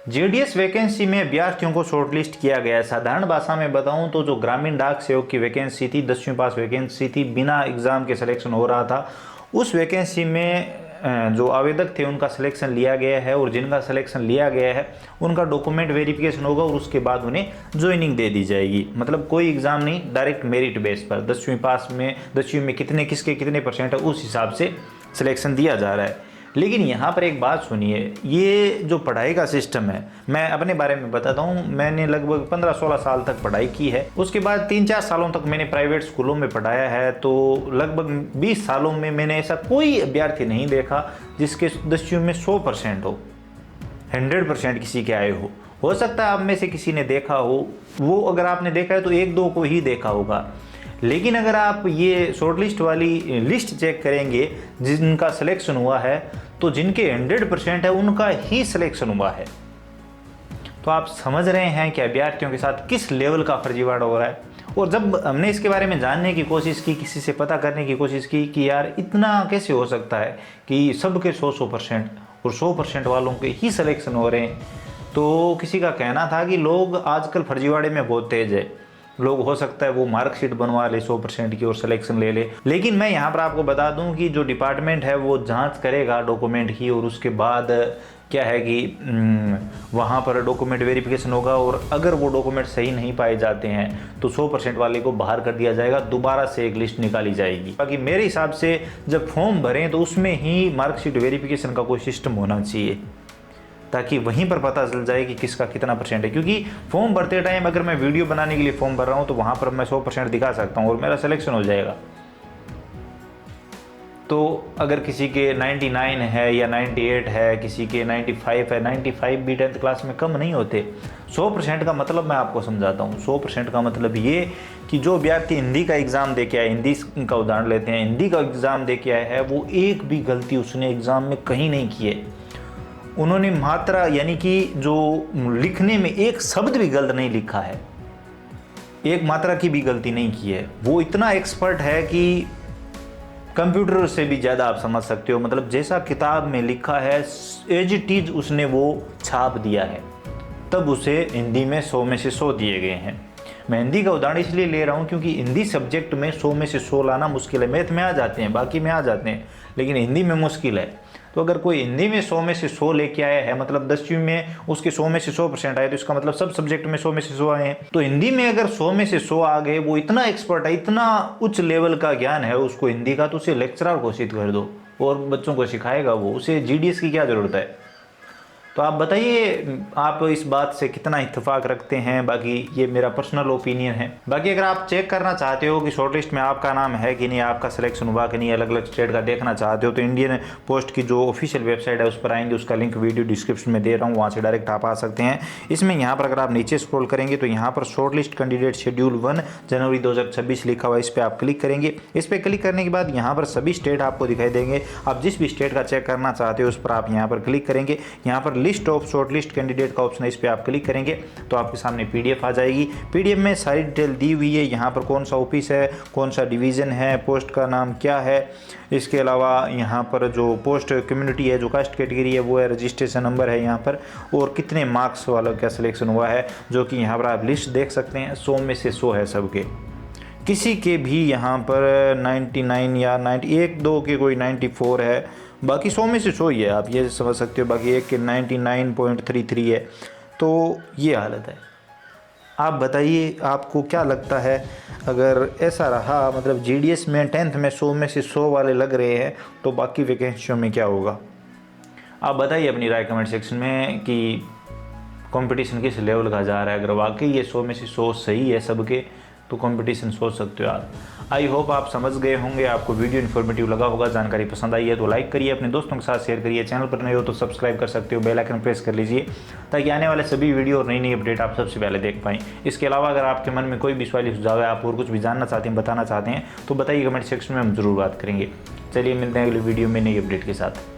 JDS vacancy में अभ्यर्थियों को शॉर्टलिस्ट किया गया है। साधारण भाषा में बताऊं तो जो ग्रामीण डाक सेवक की वैकेंसी थी, 10वीं पास वैकेंसी थी, बिना एग्जाम के सिलेक्शन हो रहा था, उस वैकेंसी में जो आवेदक थे उनका सिलेक्शन लिया गया है और जिनका सिलेक्शन लिया गया है उनका डॉक्यूमेंट वेरिफिकेशन होगा और उसके बाद उन्हें ज्वाइनिंग दे दी जाएगी। मतलब कोई एग्जाम नहीं, डायरेक्ट मेरिट बेस पर 10वीं पास में 10वीं में कितने किसके कितने परसेंट है उस हिसाब से सिलेक्शन दिया जा रहा है। लेकिन यहाँ पर एक बात सुनिए, ये जो पढ़ाई का सिस्टम है, मैं अपने बारे में बताता हूँ। मैंने लगभग 15-16 साल तक पढ़ाई की है। उसके बाद 3-4 सालों तक मैंने प्राइवेट स्कूलों में पढ़ाया है। तो लगभग 20 सालों में मैंने ऐसा कोई अभ्यर्थी नहीं देखा जिसके 10वीं में 100% हो, 100% किसी के आए हो सकता है आप में से किसी ने देखा हो, वो अगर आपने देखा है तो 1-2 को ही देखा होगा। लेकिन अगर आप ये शॉर्टलिस्ट वाली लिस्ट चेक करेंगे जिनका सिलेक्शन हुआ है, तो जिनके 100% है उनका ही सिलेक्शन हुआ है। तो आप समझ रहे हैं कि अभ्यर्थियों के साथ किस लेवल का फर्जीवाड़ा हो रहा है। और जब हमने इसके बारे में जानने की कोशिश की, किसी से पता करने की कोशिश की कि यार इतना कैसे हो सकता है कि सबके 100% और 100% वालों के ही सिलेक्शन हो रहे हैं, तो किसी का कहना था कि लोग आजकल फर्जीवाड़े में बहुत तेज है। लोग हो सकता है वो मार्कशीट बनवा ले 100% की और सिलेक्शन ले ले। लेकिन मैं यहाँ पर आपको बता दूं कि जो डिपार्टमेंट है वो जांच करेगा डॉक्यूमेंट की, और उसके बाद क्या है कि वहाँ पर डॉक्यूमेंट वेरिफिकेशन होगा, और अगर वो डॉक्यूमेंट सही नहीं पाए जाते हैं तो 100% वाले को बाहर कर दिया जाएगा, दोबारा से एक लिस्ट निकाली जाएगी। बाकी मेरे हिसाब से जब फॉर्म भरें तो उसमें ही मार्कशीट वेरिफिकेशन का कोई सिस्टम होना चाहिए, ताकि वहीं पर पता चल जाए कि किसका कितना परसेंट है। क्योंकि फॉर्म भरते टाइम अगर मैं वीडियो बनाने के लिए फॉर्म भर रहा हूँ तो वहाँ पर मैं 100% दिखा सकता हूँ और मेरा सिलेक्शन हो जाएगा। तो अगर किसी के 99 है या 98 है, किसी के 95 है, 95 भी 10th क्लास में कम नहीं होते। 100% का मतलब मैं आपको समझाता हूँ। 100% का मतलब ये कि जो अभ्यर्थी हिंदी का एग्ज़ाम दे के आए, हिंदी का उदाहरण लेते हैं, हिंदी का एग्ज़ाम दे के आया है, वो एक भी गलती उसने एग्ज़ाम में कहीं नहीं की है। उन्होंने मात्रा यानी कि जो लिखने में एक शब्द भी गलत नहीं लिखा है, एक मात्रा की भी गलती नहीं की है। वो इतना एक्सपर्ट है कि कंप्यूटर से भी ज़्यादा आप समझ सकते हो। मतलब जैसा किताब में लिखा है एज इट इज उसने वो छाप दिया है, तब उसे हिंदी में 100 में से 100 दिए गए हैं। मैं हिंदी का उदाहरण इसलिए ले रहा हूँ क्योंकि हिंदी सब्जेक्ट में 100 में से 100 लाना मुश्किल है। मैथ में आ जाते हैं, बाकी में आ जाते हैं, लेकिन हिंदी में मुश्किल है। तो अगर कोई हिंदी में 100 में से 100 लेके आया है, मतलब 10वीं में उसके 100 में से 100% आए, तो इसका मतलब सब सब्जेक्ट में 100 में से 100 आए हैं। तो हिंदी में अगर 100 में से 100 आ गए, वो इतना एक्सपर्ट है, इतना उच्च लेवल का ज्ञान है उसको हिंदी का, तो उसे लेक्चरर घोषित कर दो और बच्चों को सिखाएगा वो, उसे जीडीएस की क्या ज़रूरत है। तो आप बताइए आप इस बात से कितना इत्तेफाक रखते हैं। बाकी ये मेरा पर्सनल ओपिनियन है। बाकी अगर आप चेक करना चाहते हो कि शॉर्टलिस्ट में आपका नाम है कि नहीं, आपका सिलेक्शन हुआ कि नहीं, अलग अलग स्टेट का देखना चाहते हो, तो इंडियन पोस्ट की जो ऑफिशियल वेबसाइट है उस पर आएंगे, उसका लिंक वीडियो डिस्क्रिप्शन में दे रहा हूँ, वहाँ से डायरेक्ट आप आ सकते हैं। इसमें यहाँ पर अगर आप नीचे स्क्रॉल करेंगे तो यहाँ पर शॉर्टलिस्ट कैंडिडेट शेड्यूल 1 जनवरी 2026 लिखा हुआ है, इस पर आप क्लिक करेंगे। इस पर क्लिक करने के बाद यहाँ पर सभी स्टेट आपको दिखाई देंगे। आप जिस भी स्टेट का चेक करना चाहते हो उस पर आप यहाँ पर क्लिक करेंगे। यहाँ पर लिस्ट ऑफ शॉर्टलिस्ट कैंडिडेट का ऑप्शन है, इस पर आप क्लिक करेंगे तो आपके सामने पीडीएफ आ जाएगी। पीडीएफ में सारी डिटेल दी हुई है, यहाँ पर कौन सा ऑफिस है, कौन सा डिवीज़न है, पोस्ट का नाम क्या है। इसके अलावा यहाँ पर जो पोस्ट कम्युनिटी है, जो कास्ट कैटेगरी है वो है, रजिस्ट्रेशन नंबर है यहाँ पर, और कितने मार्क्स वालों का सिलेक्शन हुआ है, जो कि यहाँ पर आप लिस्ट देख सकते हैं। 100 में से 100 है सबके, किसी के भी यहाँ पर 99 या 91-2 के कोई 94 है, बाकी 100 में से 100 ही है, आप ये समझ सकते हो। बाकी एक के 99.33 है। तो ये हालत है। आप बताइए आपको क्या लगता है, अगर ऐसा रहा, मतलब जीडीएस में 10th में 100 में से 100 वाले लग रहे हैं, तो बाकी वैकेंसियों में क्या होगा। आप बताइए अपनी राय कमेंट सेक्शन में कि कंपटीशन किस लेवल का जा रहा है। अगर वाकई ये 100 में से 100 सही है सबके, तो कंपटीशन सोच सकते हो आप। आई होप आप समझ गए होंगे, आपको वीडियो इन्फॉर्मेटिव लगा होगा, जानकारी पसंद आई है तो लाइक करिए, अपने दोस्तों के साथ शेयर करिए। चैनल पर नए हो तो सब्सक्राइब कर सकते हो, बेल आइकन प्रेस कर लीजिए ताकि आने वाले सभी वीडियो और नई नई अपडेट आप सबसे पहले देख पाएँ। इसके अलावा अगर आपके मन में कोई भी सवाल सुझाव है, आप और कुछ भी जानना चाहते हैं, बताना चाहते हैं, तो बताइए कमेंट सेक्शन में, हम जरूर बात करेंगे। चलिए मिलते हैं अगले वीडियो में नई अपडेट के साथ।